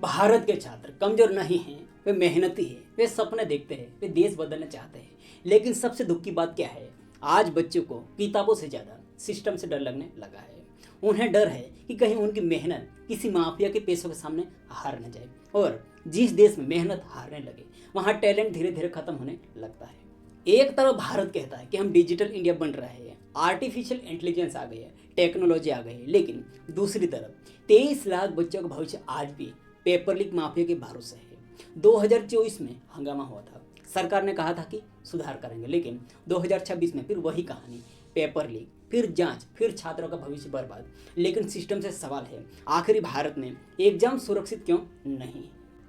भारत के छात्र कमजोर नहीं हैं, वे मेहनती हैं, वे सपने देखते हैं, वे देश बदलना चाहते हैं। लेकिन सबसे दुख की बात क्या है, आज बच्चों को किताबों से ज़्यादा सिस्टम से डर लगने लगा है। उन्हें डर है कि कहीं उनकी मेहनत किसी माफिया के पैसों के सामने हार न जाए। और जिस देश में मेहनत हारने लगे वहाँ टैलेंट धीरे धीरे खत्म होने लगता है। एक तरफ भारत कहता है कि हम डिजिटल इंडिया बन रहे हैं, आर्टिफिशियल इंटेलिजेंस आ गई है, टेक्नोलॉजी आ गई है, लेकिन दूसरी तरफ 23 लाख बच्चों का भविष्य आज भी पेपर लीक माफिया के भरोसे है। 2024 में हंगामा हुआ था, सरकार ने कहा था कि सुधार करेंगे, लेकिन 2026 में फिर वही कहानी, पेपर लीक, फिर जांच, फिर छात्रों का भविष्य बर्बाद। लेकिन सिस्टम से सवाल है, आखिर भारत में एग्जाम सुरक्षित क्यों नहीं?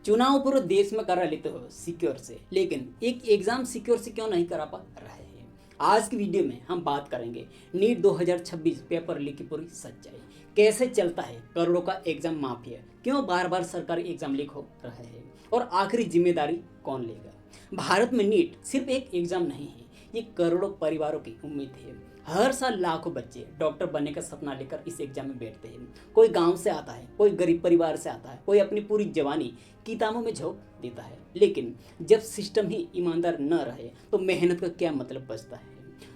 चुनाव पूरे देश में करा लेते हो सिक्योर से, लेकिन एक एग्जाम सिक्योर से क्यों नहीं करा पा रहे हैं? आज की वीडियो में हम बात करेंगे नीट 2026 पेपर लीक की पूरी सच्चाई, कैसे चलता है करोड़ों का एग्जाम माफिया, क्यों बार बार सरकारी एग्जाम लीक हो रहे हैं और आखिरी जिम्मेदारी कौन लेगा? भारत में नीट सिर्फ एक एग्जाम नहीं है, ये करोड़ों परिवारों की उम्मीद है। हर साल लाखों बच्चे डॉक्टर बनने का सपना लेकर इस एग्जाम में बैठते हैं। कोई गांव से आता है, कोई गरीब परिवार से आता है, कोई अपनी पूरी जवानी किताबों में झोंक देता है। लेकिन जब सिस्टम ही ईमानदार न रहे तो मेहनत का क्या मतलब बचता है?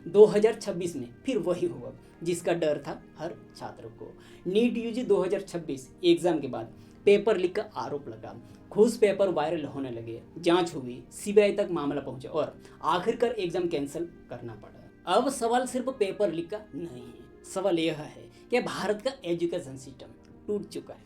2026 में फिर वही हुआ जिसका डर था हर छात्र को। नीट यूजी 2026 एग्जाम के बाद पेपर लीक का आरोप लगा, घूस पेपर वायरल होने लगे, जांच हुई, सीबीआई तक मामला पहुंचा और आखिरकार एग्जाम कैंसिल करना पड़ा। अब सवाल सिर्फ पेपर लीक का नहीं है, सवाल यह है कि भारत का एजुकेशन सिस्टम टूट चुका है।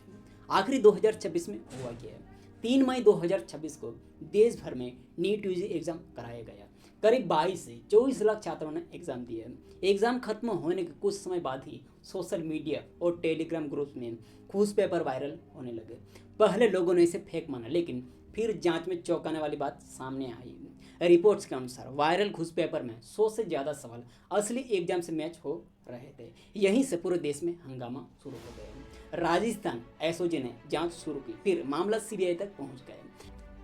आखिरी 2026 में हुआ क्या है? 3 मई 2026 को देश भर में नीट यूजी एग्जाम कराया गया। करीब 22 से 24 लाख छात्रों ने एग्जाम दिए। एग्जाम खत्म होने के कुछ समय बाद ही सोशल मीडिया और टेलीग्राम ग्रुप में घूस पेपर वायरल होने लगे। पहले लोगों ने इसे फेक माना, लेकिन फिर जांच में चौंकाने वाली बात सामने आई। रिपोर्ट्स के अनुसार वायरल घूस पेपर में 100 से ज़्यादा सवाल असली एग्जाम से मैच हो रहे थे। यहीं से पूरे देश में हंगामा शुरू हो गया। राजस्थान एसओजी ने जांच शुरू की, फिर मामला सीबीआई तक पहुंच गया।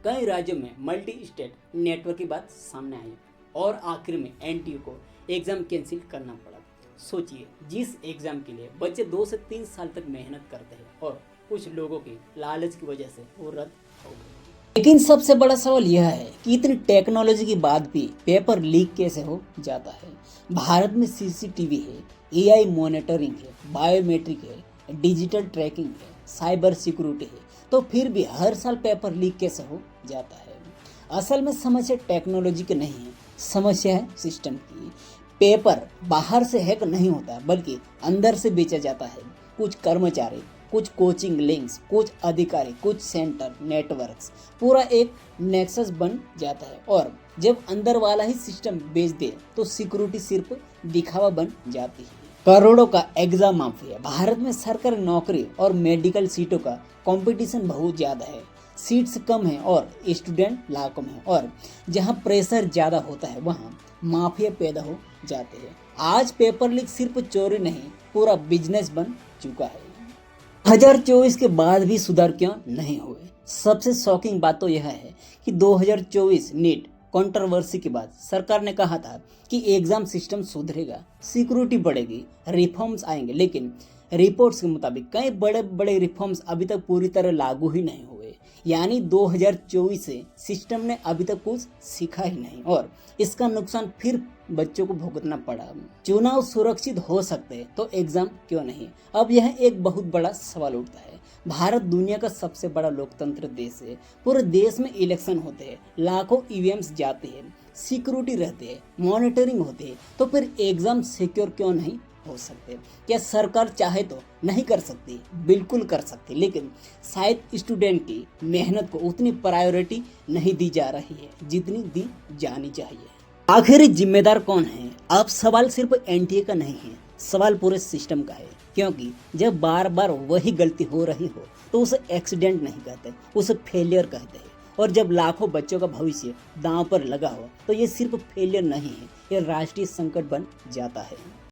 कई राज्यों में मल्टी स्टेट नेटवर्क की बात सामने आई और आखिर में एनटीयू को एग्जाम कैंसिल करना पड़ा। सोचिए, जिस एग्जाम के लिए बच्चे 2 से 3 साल तक मेहनत करते हैं और कुछ लोगों की लालच की वजह से वो रद्द हो गए। लेकिन सबसे बड़ा सवाल यह है कि इतनी टेक्नोलॉजी के बाद भी पेपर लीक कैसे हो जाता है? भारत में सीसीटीवी है, एआई मॉनिटरिंग है, बायोमेट्रिक है, डिजिटल ट्रैकिंग है, साइबर सिक्योरिटी है, तो फिर भी हर साल पेपर लीक कैसे हो जाता है? असल में समस्या टेक्नोलॉजी की नहीं है, समस्या है सिस्टम की। पेपर बाहर से हैक नहीं होता, बल्कि अंदर से बेचा जाता है। कुछ कर्मचारी, कुछ कोचिंग लिंक्स, कुछ अधिकारी, कुछ सेंटर नेटवर्क्स, पूरा एक नेक्सस बन जाता है। और जब अंदर वाला ही सिस्टम बेच दे तो सिक्योरिटी सिर्फ दिखावा बन जाती है। करोड़ों का एग्जाम माफिया। भारत में सरकारी नौकरी और मेडिकल सीटों का कंपटीशन बहुत ज़्यादा है। सीट्स कम है और स्टूडेंट लाखों में, और जहां प्रेशर ज़्यादा होता है वहां माफिया पैदा हो जाते हैं। आज पेपर लीक सिर्फ चोरी नहीं, पूरा बिजनेस बन चुका है। 2024 के बाद भी सुधार क्यों नहीं हुए? सबसे शॉकिंग बात तो यह है कि 2024 नीट कंट्रोवर्सी के बाद सरकार ने कहा था कि एग्जाम सिस्टम सुधरेगा, सिक्योरिटी बढ़ेगी, रिफॉर्म्स आएंगे, लेकिन रिपोर्ट्स के मुताबिक कई बड़े बड़े रिफॉर्म्स अभी तक पूरी तरह लागू ही नहीं हुए। यानी 2024 से सिस्टम ने अभी तक कुछ सीखा ही नहीं और इसका नुकसान फिर बच्चों को भुगतना पड़ा। चुनाव सुरक्षित हो सकते तो एग्जाम क्यों नहीं? अब यह एक बहुत बड़ा सवाल उठता है। भारत दुनिया का सबसे बड़ा लोकतंत्र देश है। पूरे देश में इलेक्शन होते हैं, लाखों ईवीएम्स जाते हैं, सिक्योरिटी रहते हैं, मॉनिटरिंग होते हैं, तो फिर एग्जाम सिक्योर क्यों नहीं हो सकते? क्या सरकार चाहे तो नहीं कर सकती? बिल्कुल कर सकती, लेकिन शायद स्टूडेंट की मेहनत को उतनी प्रायोरिटी नहीं दी जा रही है जितनी दी जानी चाहिए। आखिर जिम्मेदार कौन है? अब सवाल सिर्फ एनटीए का नहीं है, सवाल पूरे सिस्टम का है। क्योंकि जब बार बार वही गलती हो रही हो तो उसे एक्सीडेंट नहीं कहते, उसे फेलियर कहते हैं। और जब लाखों बच्चों का भविष्य दांव पर लगा हो तो ये सिर्फ फेलियर नहीं है, ये राष्ट्रीय संकट बन जाता है।